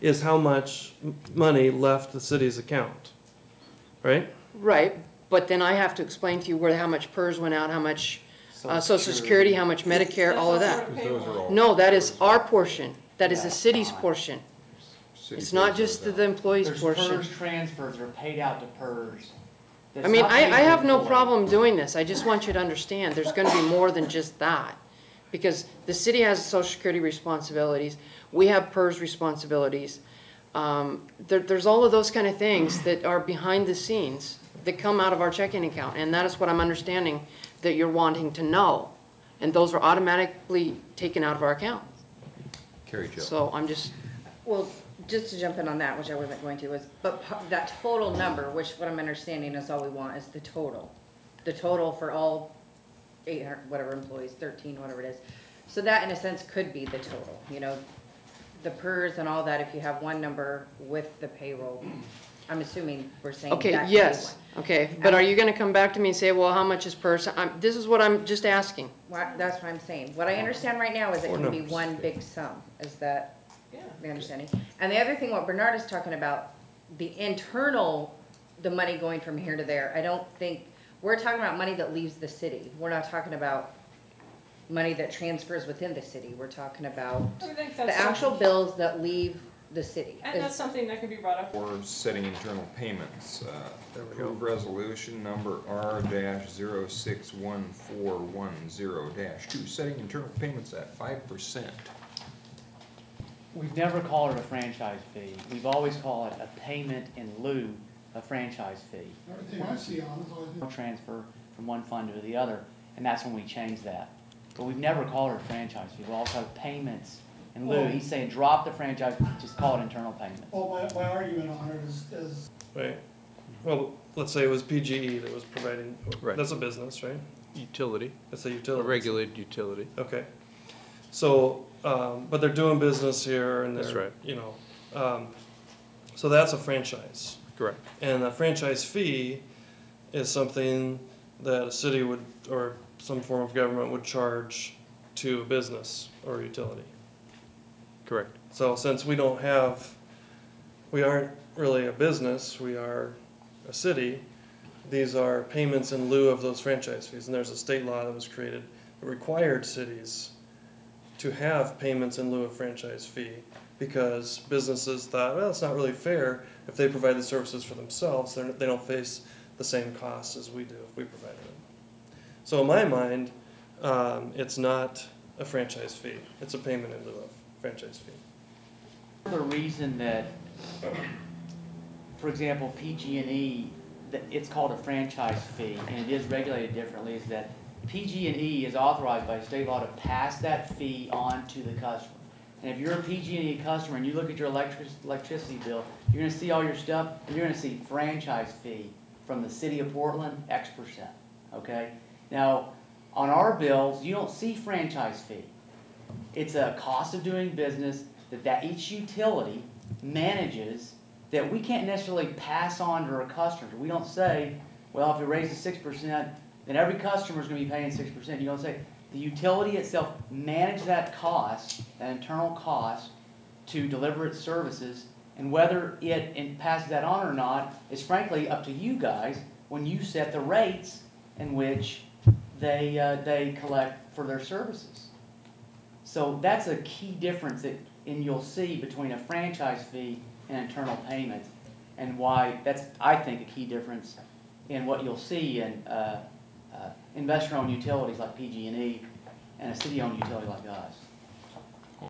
is how much money left the city's account, right? Right, but then I have to explain to you where, how much PERS went out, how much Social Security, how much Medicare, all of that. No, that is our portion. That is the city's portion. It's not just the employee's portion. There's PERS transfers that are paid out to PERS. I mean, I have no problem doing this. I just want you to understand, there's gonna be more than just that. Because the city has Social Security responsibilities, we have PERS responsibilities. There's all of those kind of things that are behind the scenes that come out of our checking account, and that is what I'm understanding that you're wanting to know. And those are automatically taken out of our account. Carry Joe. So I'm just, Well, just to jump in on that, which I wasn't going to, was, but that total number, which what I'm understanding is all we want, is the total. The total for all 800, whatever employees, 13, whatever it is. So that, in a sense, could be the total, you know, the PERS and all that, if you have one number with the payroll. I'm assuming we're saying that okay, could be yes, one. okay. But are you gonna come back to me and say, well, how much is PERS? This is what I'm just asking. That's what I'm saying. What I understand right now is it Or can be numbers. one big sum. Is that the understanding? And the other thing, what Bernard is talking about, the internal, the money going from here to there, I don't think, we're talking about money that leaves the city. We're not talking about money that transfers within the city. We're talking about I think the that's actual bills that leave the city. And that's something that can be brought up. Or setting internal payments. There we go. Approve resolution number R-061410-2, setting internal payments at 5%. We've never called it a franchise fee. We've always called it a payment in lieu of franchise fee. Everything I see on is always No transfer from one fund to the other, and that's when we changed that. But we've never called it a franchise fee. We also have payments in lieu. He's saying drop the franchise, just call it internal payments. well, my argument on it is Right. Well, let's say it was PGE that was providing, Right. that's a business, right? Utility. That's a A utility. regulated utility. Okay. So, but they're doing business here and That's they're, right. you know, so that's a franchise. Correct. And a franchise fee is something that a city would, or some form of government would charge to a business or a utility. Correct. So since we don't have, we aren't really a business, we are a city, these are payments in lieu of those franchise fees. And there's a state law that was created that required cities to have payments in lieu of franchise fee because businesses thought, well, it's not really fair if they provide the services for themselves. They don't face the same costs as we do if we provided them. So in my mind, it's not a franchise fee. It's a payment in lieu of franchise fee. The reason that, for example, PG&E, that it's called a franchise fee, and it is regulated differently, is that PG&E is authorized by state law to pass that fee on to the customer. And if you're a PG&E customer and you look at your electricity bill, you're going to see all your stuff, and you're going to see franchise fee from the city of Portland, X%. Okay? Now, on our bills, you don't see franchise fee. It's a cost of doing business that each utility manages that we can't necessarily pass on to our customers. We don't say, well, if it raises 6%, then every customer is going to be paying 6%. You don't say, the utility itself manages that cost, that internal cost, to deliver its services, and whether it passes that on or not is frankly up to you guys when you set the rates in which they collect for their services. So that's a key difference that you'll see between a franchise fee and internal payment, and why that's, I think, a key difference in what you'll see in investor-owned utilities like PG&E and a city-owned utility like us.